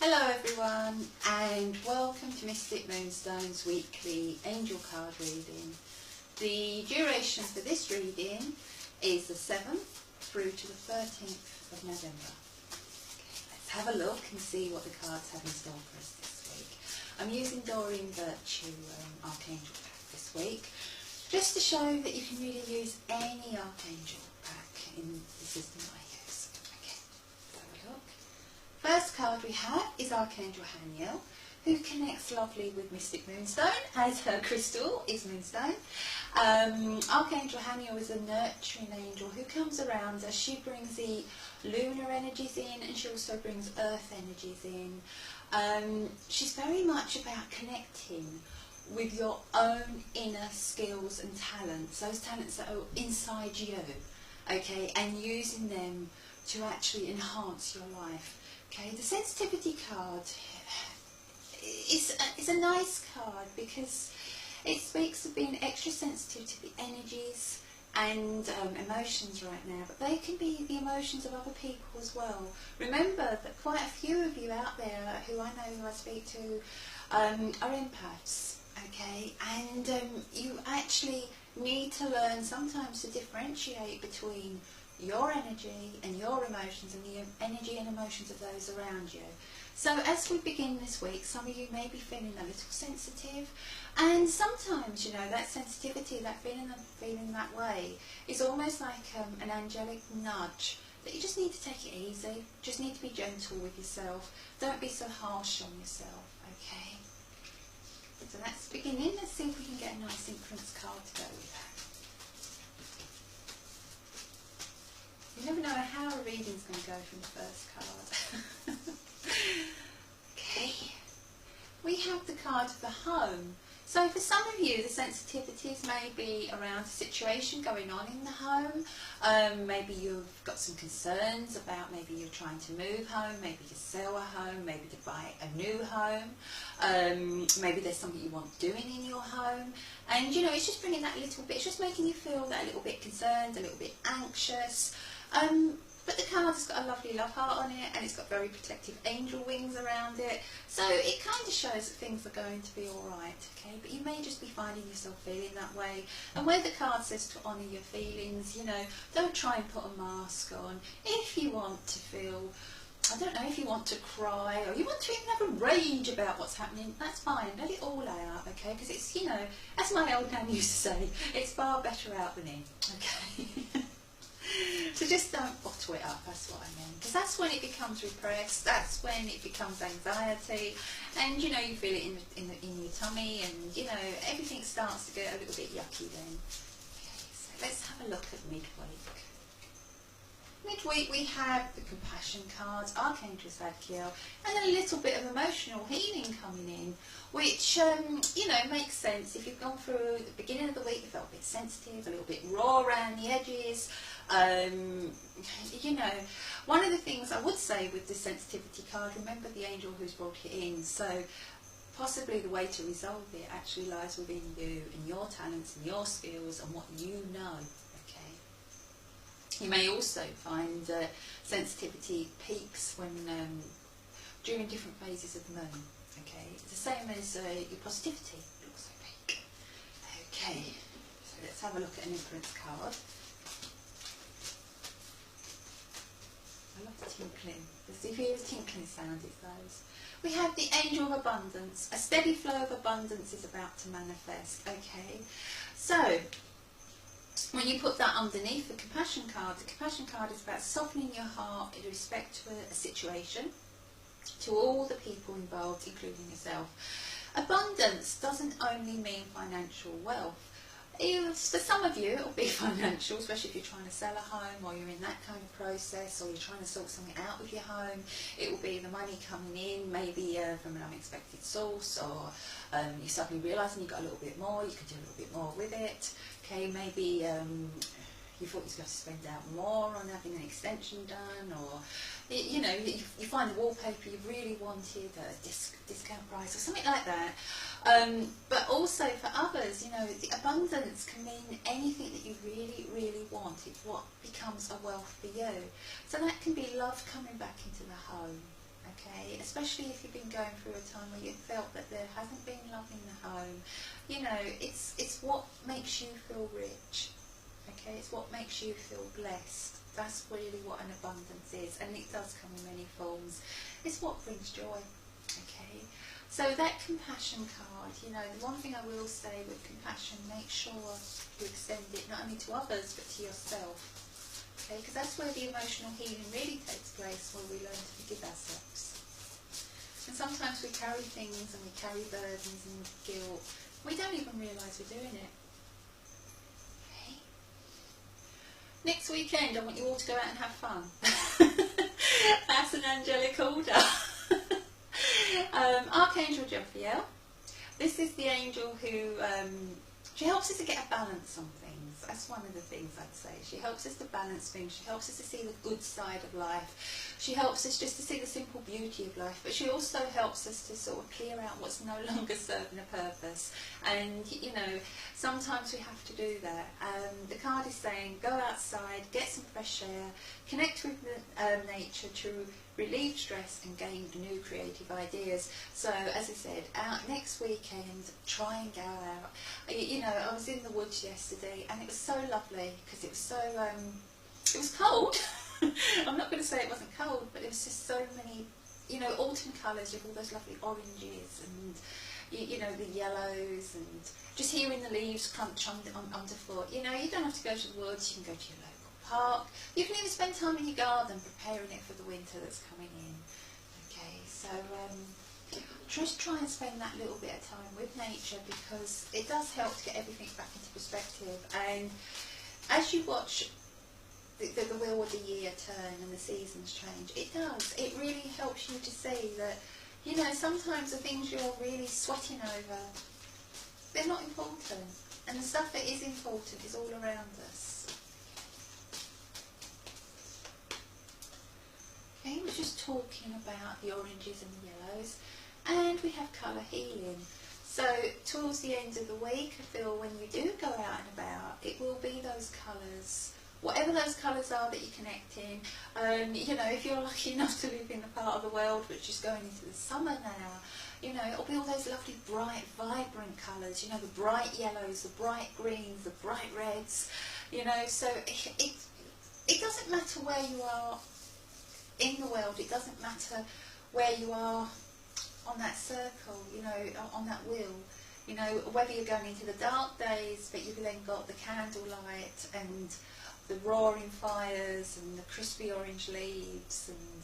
Hello everyone, and welcome to Mystic Moonstone's weekly angel card reading. The duration for this reading is the 7th through to the 13th of November. Okay, let's have a look and see what the cards have in store for us this week. I'm using Doreen Virtue Archangel pack this week, just to show that you can really use any Archangel pack in the system I use. Okay, let's have a look. First card we have is Archangel Haniel, who connects lovely with Mystic Moonstone, as her crystal is Moonstone. Archangel Haniel is a nurturing angel who comes around as she brings the lunar energies in, and she also brings earth energies in. She's very much about connecting with your own inner skills and talents, those talents that are inside you, okay, and using them to actually enhance your life. Okay, the sensitivity card is a nice card because it speaks of being extra sensitive to the energies and emotions right now, but they can be the emotions of other people as well. Remember that quite a few of you out there who I know, who I speak to, are empaths, okay, and you actually need to learn sometimes to differentiate between your energy and your emotions and the energy and emotions of those around you. So as we begin this week, some of you may be feeling a little sensitive, and sometimes, you know, that sensitivity, that feeling that way is almost like an angelic nudge that you just need to take it easy, just need to be gentle with yourself, don't be so harsh on yourself, okay? So that's beginning. Let's see if we can get a nice influence card to go with that. You never know how a reading's going to go from the first card. Okay, we have the card of the home. So for some of you, the sensitivities may be around a situation going on in the home. Maybe you've got some concerns about, maybe you're trying to move home, maybe to sell a home, maybe to buy a new home. Maybe there's something you want doing in your home. And you know, it's just bringing that little bit, it's just making you feel that a little bit concerned, a little bit anxious. But the card's got a lovely love heart on it, and it's got very protective angel wings around it. So it kind of shows that things are going to be alright, okay? But you may just be finding yourself feeling that way. And where the card says to honour your feelings, you know, don't try and put a mask on. If you want to feel, I don't know, if you want to cry, or you want to even have a rage about what's happening, that's fine. Let it all out, okay? Because it's, you know, as my old nan used to say, it's far better out than in, okay? So just don't bottle it up, that's what I mean. Because that's when it becomes repressed, that's when it becomes anxiety, and you know, you feel it in your tummy, and you know, everything starts to get a little bit yucky then. Okay, so let's have a look at midweek. Midweek we have the compassion cards, Archangel Zadkiel, and then a little bit of emotional healing coming in, which, you know, makes sense. If you've gone through the beginning of the week, you felt a bit sensitive, a little bit raw around the edges. You know, one of the things I would say with the sensitivity card, remember the angel who's brought it in, so possibly the way to resolve it actually lies within you and your talents and your skills and what you know, okay? You may also find sensitivity peaks when during different phases of the moon, okay? It's the same as your positivity, it also peak. Okay, so let's have a look at an influence card. I love the tinkling. If you hear the tinkling sound, it's those. We have the angel of abundance. A steady flow of abundance is about to manifest. Okay, so when you put that underneath the compassion card is about softening your heart in respect to a situation, to all the people involved, including yourself. Abundance doesn't only mean financial wealth. For some of you, it'll be financial, especially if you're trying to sell a home, or you're in that kind of process, or you're trying to sort something out with your home. It will be the money coming in, maybe from an unexpected source, or you suddenly realising you've got a little bit more, you could do a little bit more with it. Okay, maybe you thought you were going to spend out more on having an extension done, or you know, you find the wallpaper you really wanted at a discount price or something like that. But also for others, you know, the abundance can mean anything that you really, really want. It's what becomes a wealth for you. So that can be love coming back into the home, okay? Especially if you've been going through a time where you felt that there hasn't been love in the home. You know, it's what makes you feel rich, okay? It's what makes you feel blessed. That's really what an abundance is, and it does come in many forms. It's what brings joy, okay? So that compassion card, you know, the one thing I will say with compassion, make sure you extend it not only to others but to yourself, okay? Because that's where the emotional healing really takes place, where we learn to forgive ourselves. And sometimes we carry things and we carry burdens and guilt. We don't even realise we're doing it. Okay? Next weekend, I want you all to go out and have fun. That's an angelic order. Archangel Jophiel. This is the angel who she helps us to get a balance on things. That's one of the things I'd say. She helps us to balance things. She helps us to see the good side of life. She helps us just to see the simple beauty of life. But she also helps us to sort of clear out what's no longer serving a purpose. And, you know, sometimes we have to do that. The card is saying, go outside, get some fresh air, connect with nature to relieve stress and gain new creative ideas. So, as I said, out next weekend, try and go out. You know, I was in the woods yesterday and it was so lovely because it was so, it was cold. I'm not going to say it wasn't cold, but there was just so many, you know, autumn colours with all those lovely oranges and, you know, the yellows, and just hearing the leaves crunch underfoot. You know, you don't have to go to the woods, you can go to your local park. You can even spend time in your garden preparing it for the winter that's coming in. Okay, so just try and spend that little bit of time with nature, because it does help to get everything back into perspective. And as you watch the wheel of the year turn and the seasons change, it does. It really helps you to see that, you know, sometimes the things you're really sweating over, they're not important. And the stuff that is important is all around us. Okay, we're just talking about the oranges and the yellows. And we have colour healing. So towards the end of the week, I feel when you do go out and about, it will be those colours. Whatever those colours are that you connect in, you know, if you're lucky enough to live in a part of the world which is going into the summer now, you know, it'll be all those lovely bright, vibrant colours, you know, the bright yellows, the bright greens, the bright reds, you know, so it doesn't matter where you are in the world, it doesn't matter where you are on that circle, you know, on that wheel. You know, whether you're going into the dark days, but you've then got the candlelight and the roaring fires and the crispy orange leaves and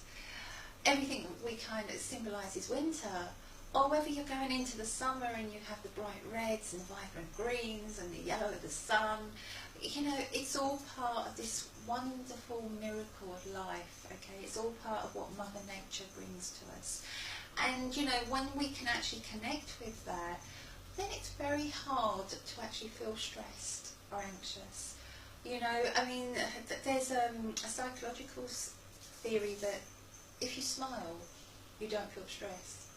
everything that we kind of symbolises winter, or whether you're going into the summer and you have the bright reds and the vibrant greens and the yellow of the sun, you know, it's all part of this wonderful miracle of life, okay? It's all part of what Mother Nature brings to us. And, you know, when we can actually connect with that, then it's very hard to actually feel stressed or anxious. You know, I mean, there's a psychological theory that if you smile, you don't feel stressed.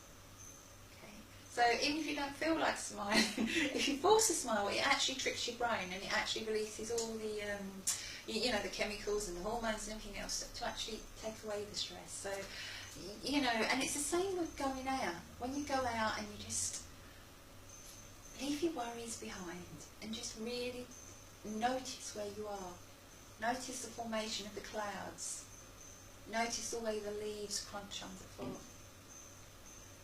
Okay? So even if you don't feel like smiling, if you force a smile, it actually tricks your brain and it actually releases all the, you know, the chemicals and the hormones and everything else to actually take away the stress. So, you know, and it's the same with going out. When you go out and you just leave your worries behind and just really notice where you are. Notice the formation of the clouds. Notice the way the leaves crunch underfoot.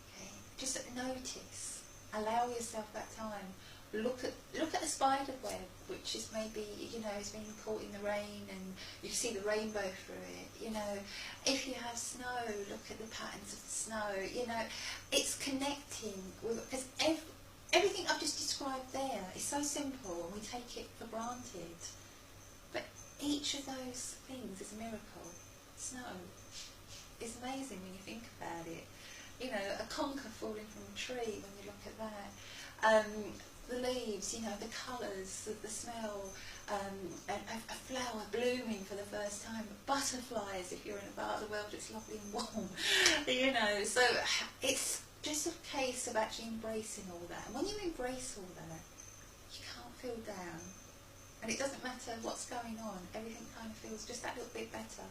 Okay? Just notice. Allow yourself that time. Look at the spider web, which is maybe, you know, is being caught in the rain and you can see the rainbow through it. You know, if you have snow, look at the patterns of the snow. You know, it's connecting with, because everything I've just described there is so simple and we take it for granted. But each of those things is a miracle. Snow is amazing when you think about it. You know, a conker falling from a tree when you look at that. The leaves, you know, the colours, the smell, a flower blooming for the first time, butterflies if you're in a part of the world that's lovely and warm. You know, so it's just a case of actually embracing all that. And when you embrace all that, you can't feel down. And it doesn't matter what's going on, everything kind of feels just that little bit better.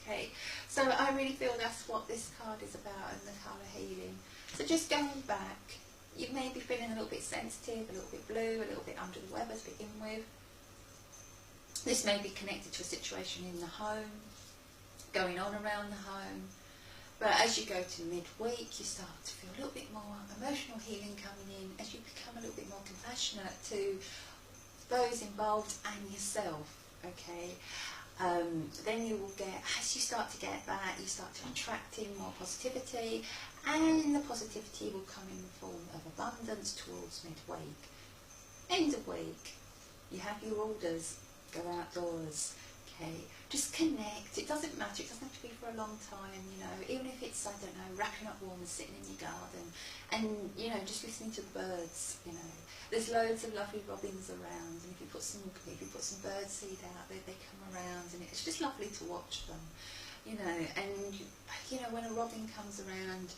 Okay, so I really feel that's what this card is about, and the colour healing. So just going back, you may be feeling a little bit sensitive, a little bit blue, a little bit under the weather to begin with. This may be connected to a situation in the home, going on around the home. But as you go to midweek, you start to feel a little bit more emotional healing coming in as you become a little bit more compassionate to those involved and yourself, okay? Then you will get, as you start to get that, you start to attract in more positivity, and the positivity will come in the form of abundance towards midweek. End of week, you have your orders, go outdoors, okay? Just connect. It doesn't matter. It doesn't have to be for a long time, you know. Even if it's, I don't know, wrapping up warm and sitting in your garden and, you know, just listening to the birds, you know. There's loads of lovely robins around, and if you put some bird seed out, they come around, and it's just lovely to watch them, you know. And, you know, when a robin comes around,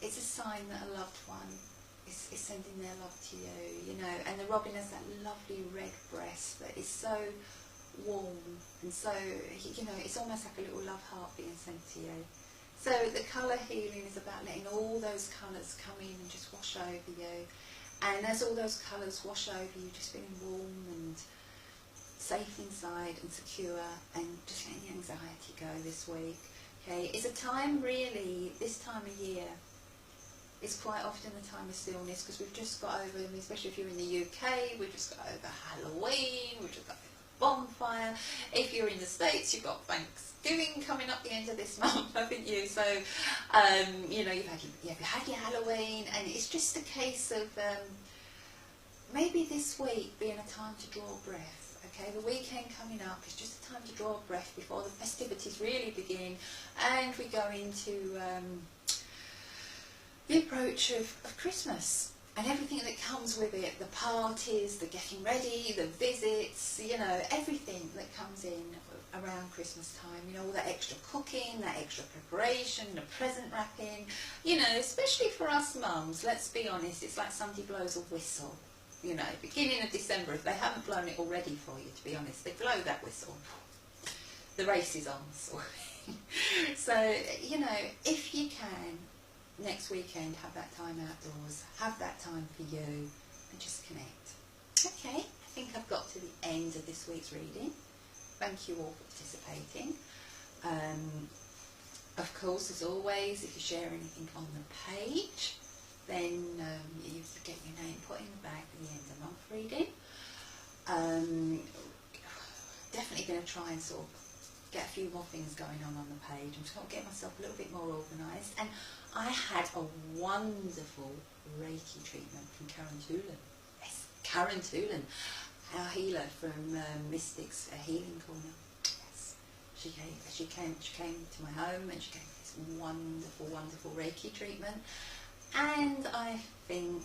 it's a sign that a loved one is sending their love to you, you know. And the robin has that lovely red breast that is so warm, and so, you know, it's almost like a little love heart being sent to you. So the colour healing is about letting all those colours come in and just wash over you. And as all those colours wash over you, just feeling warm and safe inside and secure, and just letting the anxiety go this week. Okay, it's a time really, this time of year, it's quite often the time of stillness, because we've just got over, especially if you're in the UK, we've just got over Halloween, we've just got bonfire. If you're in the States, you've got Thanksgiving coming up the end of this month, haven't you? So, you know, you've had your Halloween, and it's just a case of maybe this week being a time to draw breath. Okay, the weekend coming up is just a time to draw a breath before the festivities really begin, and we go into the approach of Christmas. And everything that comes with it, the parties, the getting ready, the visits, you know, everything that comes in around Christmas time, you know, all that extra cooking, that extra preparation, the present wrapping, you know, especially for us mums, let's be honest, it's like somebody blows a whistle, you know, beginning of December, if they haven't blown it already for you, to be honest, they blow that whistle. The race is on, sort of. So, you know, if you can, next weekend, have that time outdoors, have that time for you, and just connect. Okay, I think I've got to the end of this week's reading. Thank you all for participating. Of course, as always, if you share anything on the page, then you get your name put in the bag for the end of month reading. Definitely going to try and sort of get a few more things going on the page. I'm just going to get myself a little bit more organised. And I had a wonderful Reiki treatment from Karen Toolan. Yes, Karen Toolan, our healer from Mystics Healing Corner. Yes, she came to my home, and she gave me this wonderful, wonderful Reiki treatment. And I think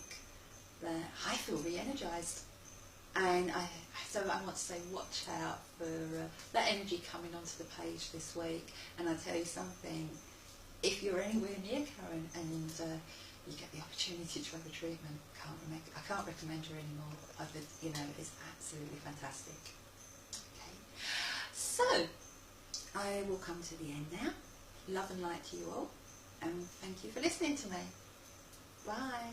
that I feel re-energised. And so I want to say, watch out for that energy coming onto the page this week. And I'll tell you something, if you're anywhere near Karen and you get the opportunity to have a treatment, I can't recommend her anymore. You know, it's absolutely fantastic. Okay, so I will come to the end now. Love and light to you all, and thank you for listening to me. Bye.